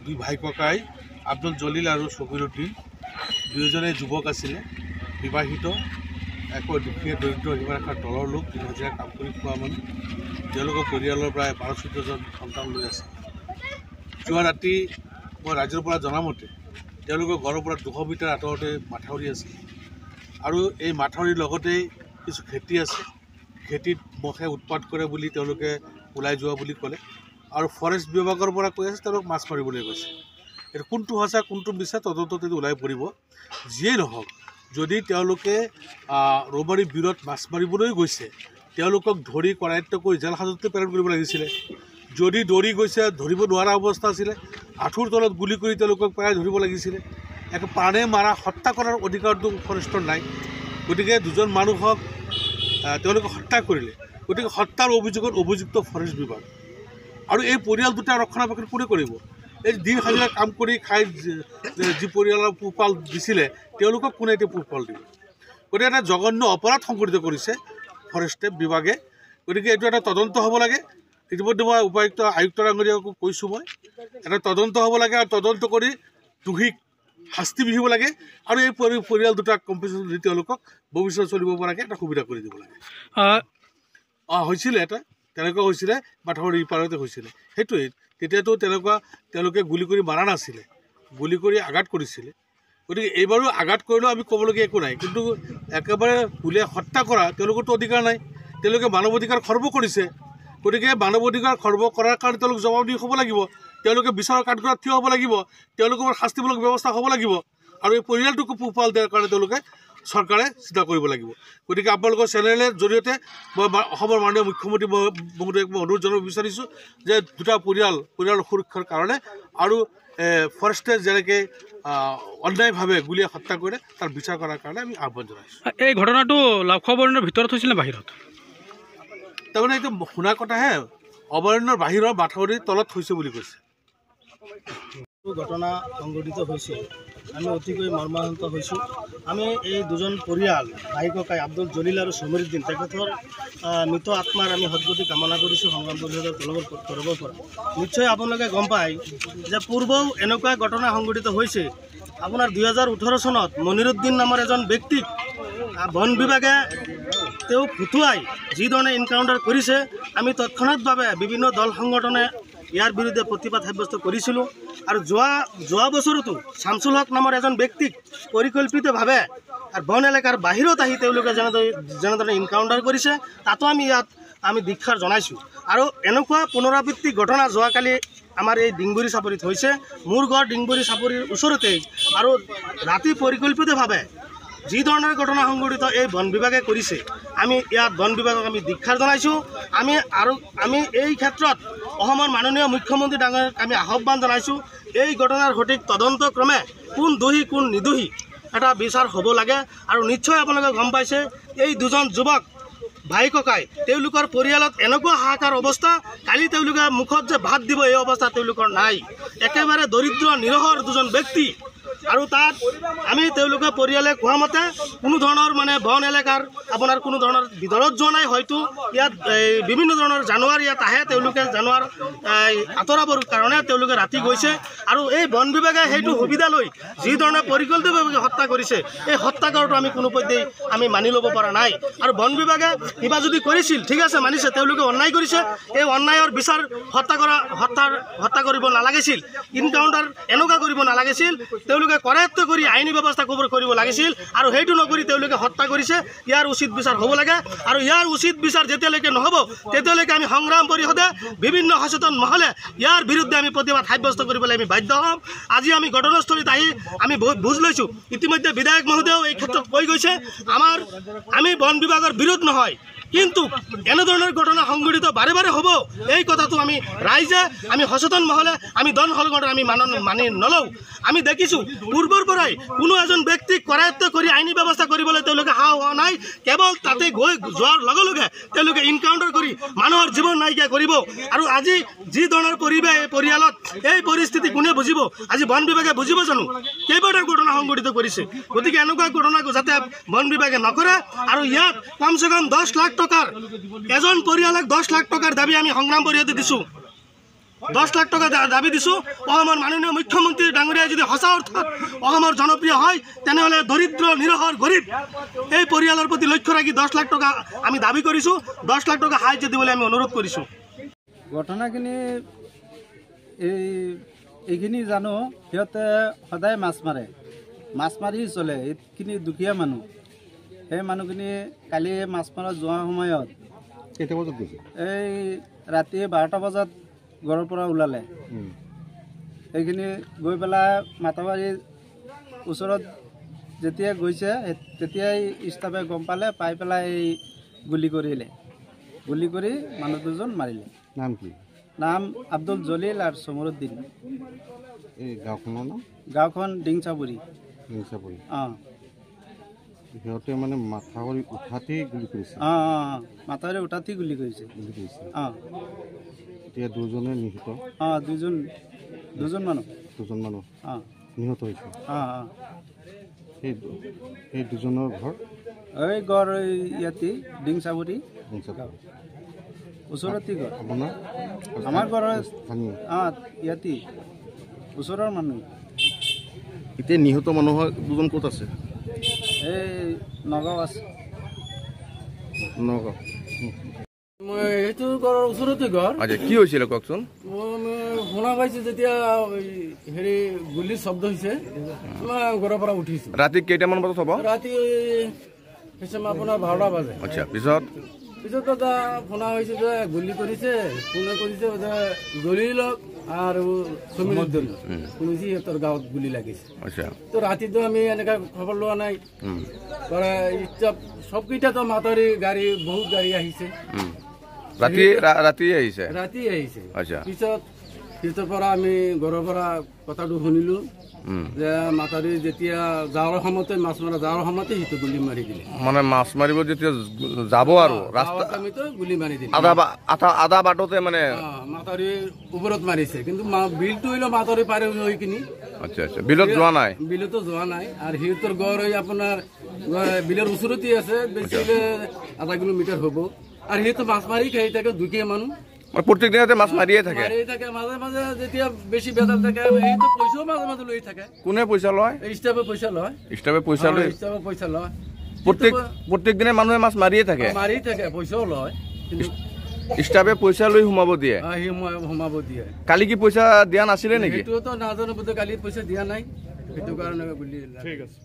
দুই ভাই ককাই আব্দুল জলিল আৰু শফিউদ্দিন দুয়োজনে যুৱক আছিলে, বিবাহিত, একো দুখীয়া দৰিদ্ৰ সীমাৰেখাৰ তলৰ লোক, দিন হাজিৰা কাম কৰি খোৱা মানুহ। তেওঁলোকৰ পৰিয়ালৰ প্ৰায় 12-14জন সন্তান লৈ আছে। যোৱা ৰাতি মই ৰাজ্যৰ পৰা জনামতে তেওঁলোকৰ ঘৰৰ পৰা 200 মিটাৰ আঁতৰতে মাথাউৰি আছে আৰু এই মাথাউৰিৰ লগতেই কিছু খেতি আছে। খেতিত মহে উৎপাত কৰে বুলি তেওঁলোকে ওলাই যোৱা বুলি ক'লে আৰু ফৰেষ্ট বিভাগৰ পৰা কৈ আছে তেওঁলোক মাছ মাৰিবলৈ গৈছে। এইটো কোনটো সঁচা কোনটো মিছা তদন্তত ওলাই পৰিব। যিয়েই নহওক, যদি তেওঁলোকে ৰৌমাৰী বিলত মাছ মাৰিবলৈ গৈছে, তেওঁলোকক ধৰি কৰায়ত্ব কৰি জেল হাজতলৈ প্ৰেৰণ কৰিব লাগিছিলে। যদি দৌৰি গৈছে, ধৰিব নোৱাৰা অৱস্থা আছিলে, আঁঠুৰ তলত গুলি কৰি তেওঁলোকক প্ৰায় ধৰিব লাগিছিলে। এক প্ৰাণে মাৰা হত্যা কৰাৰ অধিকাৰটো ফৰেষ্টৰ নাই। গতিকে দুজন মানুহক তেওঁলোকে হত্যা কৰিলে, গতিকে হত্যাৰ অভিযোগত অভিযুক্ত ফৰেষ্ট বিভাগ আৰু এই পৰিয়াল দুটা ৰক্ষণাবেক্ষণ কোনে কৰিব? এই দিন হাজিৰা কাম কৰি খাই যি পৰিয়ালৰ পোহপাল দিছিলে তেওঁলোকক কোনে এতিয়া পোহপাল দিব? গতিকে এটা জঘন্য অপৰাধ সংঘটিত কৰিছে ফৰেষ্ট বিভাগে। গতিকে এইটো এটা তদন্ত হ'ব লাগে। ইতিমধ্যে মই উপায়ুক্ত আয়ুক্ত ডাঙৰীয়াকো কৈছোঁ, মই এটা তদন্ত হ'ব লাগে আৰু তদন্ত কৰি দোষীক শাস্তি বিহিব লাগে আৰু এই পৰিয়াল দুটাক কম্পেনচেশ্যন দি তেওঁলোকক ভৱিষ্যত চলিব পৰাকৈ এটা সুবিধা কৰি দিব লাগে। হৈছিলে এটা তেনেকুৱা হৈছিলে, মাথাউৰি পাৰতে হৈছিলে। সেইটোৱেই তেতিয়াতো তেওঁলোকে গুলি কৰি মাৰা নাছিলে, গুলি কৰি আঘাত কৰিছিলে। গতিকে এইবাৰো আঘাত কৰিলেও আমি ক'বলগীয়া একো নাই, কিন্তু একেবাৰে গুলীয়াই হত্যা কৰা তেওঁলোকৰতো অধিকাৰ নাই। তেওঁলোকে মানৱ অধিকাৰ খৰ্ব কৰিছে। গতিকে মানৱ অধিকাৰ খৰ্ব কৰাৰ কাৰণে তেওঁলোক জবাবদিহি হ'ব লাগিব। তেওঁলোকে বিচাৰৰ কাঠগড়াত থিয় হ'ব লাগিব। তেওঁলোকৰ শাস্তিমূলক ব্যৱস্থা হ'ব লাগিব আৰু এই পৰিয়ালটোকো পোহপাল দিয়াৰ কাৰণে তেওঁলোকে চৰকাৰে চিন্তা কৰিব লাগিব। গতিকে আপোনালোকৰ চেনেলৰ জৰিয়তে মই অসমৰ মাননীয় মুখ্যমন্ত্ৰী মহোদয়ক মই অনুৰোধ জনাব বিচাৰিছোঁ যে দুটা পৰিয়ালৰ সুৰক্ষাৰ কাৰণে আৰু ফৰেষ্টে যেনেকৈ অন্যায়ভাৱে গুলীয়া হত্যা কৰে তাৰ বিচাৰ কৰাৰ কাৰণে আমি আহ্বান জনাইছোঁ। এই ঘটনাটো লাভখোৱা অভয়াৰণ্যৰ ভিতৰত হৈছিল নে বাহিৰত? তাৰমানে এইটো শুনা কথাহে, অভয়াৰণ্যৰ বাহিৰৰ মাথাউৰিৰ তলত হৈছে বুলি কৈছে। ঘটনা সংঘটিত হৈছে, আমি অতিকৈ মৰ্মাহত হৈছোঁ। আমি এই দুজন পৰিয়াল ভাই ককাই আব্দুল জলিল আৰু শফিউদ্দিন তেখেতৰ মৃত আত্মাৰ আমি সদ্গতি কামনা কৰিছোঁ সংগ্ৰাম পৰিষদৰ তৰফৰ পৰা। নিশ্চয় আপোনালোকে গম পায় যে পূৰ্বও এনেকুৱা ঘটনা সংঘটিত হৈছে। আপোনাৰ 2018 চনত মনিৰুদ্দিন নামৰ এজন ব্যক্তিক বন বিভাগে তেওঁ ফুটুৱাই যিধৰণে এনকাউণ্টাৰ কৰিছে, আমি তৎক্ষণাৎভাৱে বিভিন্ন দল সংগঠনে ইয়াৰ বিৰুদ্ধে প্ৰতিবাদ সাব্যস্ত কৰিছিলোঁ আৰু যোৱা বছৰতো শামছুল হক নামৰ এজন ব্যক্তিক পৰিকল্পিতভাৱে আৰু বন এলেকাৰ বাহিৰত আহি তেওঁলোকে যেনেদৰে এনকাউণ্টাৰ কৰিছে, তাতো আমি ধিক্ষাৰ জনাইছোঁ। আৰু এনেকুৱা পুনৰাবৃত্তি ঘটনা যোৱাকালি আমাৰ এই ডিংবুৰী চাপৰিত হৈছে। মোৰ ঘৰ ডিংবুৰী চাপৰিৰ ওচৰতেই আৰু ৰাতি পৰিকল্পিতভাৱে যি ধৰণৰ ঘটনা সংঘটিত এই বন বিভাগে কৰিছে, আমি ইয়াত বন বিভাগক আমি ধিক্ষাৰ জনাইছোঁ। আমি এই ক্ষেত্ৰত অসমৰ মাননীয় মুখ্যমন্ত্ৰী ডাঙৰীয়াক আমি আহ্বান জনাইছোঁ, এই ঘটনাৰ সঠিক তদন্তক্ৰমে কোন দোষী কোন নিৰ্দোষী এটা বিচাৰ হ'ব লাগে। আৰু নিশ্চয় আপোনালোকে গম পাইছে এই দুজন যুৱক ভাই ককাই তেওঁলোকৰ পৰিয়ালত এনেকুৱা হাহাকাৰ অৱস্থা, কালি তেওঁলোকে মুখত যে ভাত দিব এই অৱস্থা তেওঁলোকৰ নাই। একেবাৰে দৰিদ্ৰ নিৰহৰ দুজন ব্যক্তি আৰু তাত আমি তেওঁলোকে পৰিয়ালে কোৱা মতে কোনো ধৰণৰ বন এলেকাৰ আপোনাৰ কোনো ধৰণৰ ভিতৰত যোৱা নাই। হয়তো ইয়াত বিভিন্ন ধৰণৰ জানুৱাৰ ইয়াত আহে, তেওঁলোকে জানুৱাৰ আঁতৰাবৰ কাৰণে তেওঁলোকে ৰাতি গৈছে আৰু এই বন বিভাগে সেইটো সুবিধা লৈ যি ধৰণে পৰিকল্পিতভাৱে হত্যা কৰিছে, এই হত্যাকাৰটো আমি কোনোপধ্যেই আমি মানি ল'ব পৰা নাই। আৰু বন বিভাগে কিবা যদি কৰিছিল, ঠিক আছে মানিছে, তেওঁলোকে অন্যায় কৰিছে, এই অন্যায়ৰ বিচাৰ হত্যা কৰিব নালাগিছিল, এনকাউণ্টাৰ এনেকুৱা কৰিব নালাগিছিল, তেওঁলোকে কৰায়ত্ব কৰি আইনী ব্যৱস্থা কৰিব লাগিছিল আৰু সেইটো নকৰি তেওঁলোকে হত্যা কৰিছে। ইয়াৰ উচিত বিচাৰ হ'ব লাগে আৰু ইয়াৰ উচিত বিচাৰ যেতিয়ালৈকে নহ'ব তেতিয়ালৈকে আমি সংগ্ৰাম পৰিষদে বিভিন্ন সচেতন মহলে ইয়াৰ বিৰুদ্ধে আমি প্ৰতিবাদ সাব্যস্ত কৰিবলৈ আমি বাধ্য হ'ম। আজি আমি ঘটনাস্থলীত আহি আমি বুজ লৈছোঁ, ইতিমধ্যে বিধায়ক মহোদয়েও এই ক্ষেত্ৰত কৈ গৈছে আমি বন বিভাগৰ বিৰোধ নহয়, কিন্তু এনেধৰণৰ ঘটনা সংঘটিত বাৰে বাৰে হ'ব এই কথাটো আমি ৰাইজে আমি সচেতন মহলে আমি দল সংগঠন আমি মানি নলওঁ। আমি দেখিছোঁ পূৰ্বৰ পৰাই কোনো এজন ব্যক্তিক কৰায়ত্ব কৰি আইনী ব্যৱস্থা কৰিবলৈ তেওঁলোকে সাহ হোৱা নাই। কেৱল তাতে যোৱাৰ লগে লগে তেওঁলোকে এনকাউণ্টাৰ কৰি মানুহৰ জীৱন নাইকিয়া কৰিব। আৰু আজি যি ধৰণৰ পৰিৱেশ এই পৰিয়ালত, এই পৰিস্থিতি কোনে বুজিব? আজি বন বিভাগে বুজিব জানো? কেইবাটাও ঘটনা সংঘটিত কৰিছে। গতিকে এনেকুৱা ঘটনা যাতে বন বিভাগে নকৰে আৰু ইয়াত কমচে কম 10 লাখ টকাৰ এজন পৰিয়ালক 10 লাখ টকাৰ দাবী আমি সংগ্ৰাম পৰিষদে দিছোঁ। 10 লাখ টকা দাবী দিছোঁ। অসমৰ মাননীয় মুখ্যমন্ত্ৰী ডাঙৰীয়াই যদি সঁচা অৰ্থত অসমৰ জনপ্ৰিয় হয় তেনেহ'লে দৰিদ্ৰ নিৰহৰ গৰীব এই পৰিয়ালৰ প্ৰতি লক্ষ্য ৰাখি 10 লাখ টকা আমি দাবী কৰিছোঁ। 10 লাখ টকা সাহায্য দিবলৈ আমি অনুৰোধ কৰিছোঁ। ঘটনাখিনি এইখিনি জানো, সিহঁতে সদায় মাছ মাৰি চলে। এইখিনি দুখীয়া মানুহ। সেই মানুহখিনি কালি মাছ মাৰা যোৱা সময়ত কেইটা বজাত গৈছে? এই ৰাতি 12টা বজাত ঘৰৰ পৰা ওলালে। এইখিনি গৈ পেলাই মাথাবাৰীৰ ওচৰত যেতিয়া গৈছে তেতিয়াই ষ্টাফে গম পালে, পাই পেলাই গুলি কৰিলে। গুলি কৰি মানুহ দুজন মাৰিলে। নাম কি? নাম আব্দুল জলিল আৰু সমৰুদ্দিন। এই গাঁওখনৰ নাম? গাঁওখন ডিংচাপুৰী। অঁ সিহঁতে মানে মাথাউৰি উঠাতেই গুলি কৰিছে? অঁ মাথাউৰি উঠাতেই গুলি কৰিছে। অঁ এতিয়া দুজনে নিহত? অঁ দুজন মানুহ অঁ নিহত হৈছে। অঁ সেই দুজনৰ ঘৰ? এই ঘৰ ইয়াতে ডিংচাপুৰী ওচৰতে ঘৰ। আপোনাৰ? আমাৰ ঘৰৰ স্থানীয়? অঁ ইয়াতে ওচৰৰ মানুহ। এতিয়া নিহত মানুহৰ দুজন ক'ত আছে? এই নগাঁও আছে। নগাঁও। মই সেইটো ঘৰৰ ওচৰতে ঘৰ। আচ্ছা, কি হৈছিলে কওকচোন? মই শুনা পাইছোঁ যেতিয়া হেৰি গুলিৰ শব্দ হৈছে, মই ঘৰৰ পৰা উঠিছোঁ। ৰাতি কেইটামান বজাত হ'ব? ৰাতি হৈছে আপোনাৰ 12টা বাজে। আচ্ছা, পিছত দাদা শুনা হৈছে যে গুলি কৰিছে। কোনে কৰিছে? জলিলক আৰু সমীৰুদ্দিন শুনিছে সিহঁতৰ গাঁৱত গুলি লাগিছে। আচ্ছা, তো ৰাতিটো আমি এনেকৈ খবৰ লোৱা নাই। চবকেইটাতো মাথাউৰি গাড়ী বহুত গাড়ী আহিছে। ৰাতি আহিছে? ৰাতি আহিছে। আচ্ছা, পিছত সিহঁতৰ পৰা আমি ঘৰৰ পৰা কথাটো শুনিলো যে মাথাউৰি যেতিয়া যাওয়াৰ সময়তে মাছ মাৰা যাওয়াৰ সময়তে সিহঁতে গুলি মাৰি দিলে। মানে মাছ মাৰিব যেতিয়া যাব আৰু ৰাস্তা আমিতো গুলি মাৰি দিলে। আধা বাটতে মানে মাথাউৰিৰ ওপৰত মাৰিছে, কিন্তু বিলটো হইলো মাথাউৰি পাৰ হৈ কিনি। আচ্ছা আচ্ছা, বিলত যোৱা নাই? বিলতো যোৱা নাই। আৰু সিহঁতৰ ঘৰ হৈ আপোনাৰ বিলৰ ওচৰতে আছে, বেছি আধা কিলোমিটাৰ হ'ব। আৰু সিহঁতে মাছ মাৰি খাই থাকে, দুখীয়া মানুহ। প্ৰত্যেক দিনতে মাছ মাৰিয়ে থাকে? মাজে মাজে যেতিয়া বেছি বেজাৰ থাকে সেইটো পইচাও মাজে মাজে লৈ থাকে। কোনে পইচা লয়? ষ্টাফে পইচা লয়। ষ্টাফে পইচা লয়? ষ্টাফে পইচা লয়। প্ৰত্যেক দিনে মানুহে মাছ মাৰিয়ে থাকে? মাৰি থাকে, পইচাও লয়। ষ্টাফে পইচা লৈ সোমাব দিয়ে? সোমাব দিয়ে। কালি কি পইচা দিয়া নাছিলে নেকি? সেইটোতো নাজানো, বোধহয় কালি পইচা দিয়া নাই, সেইটো কাৰণে বুলি। ঠিক আছে।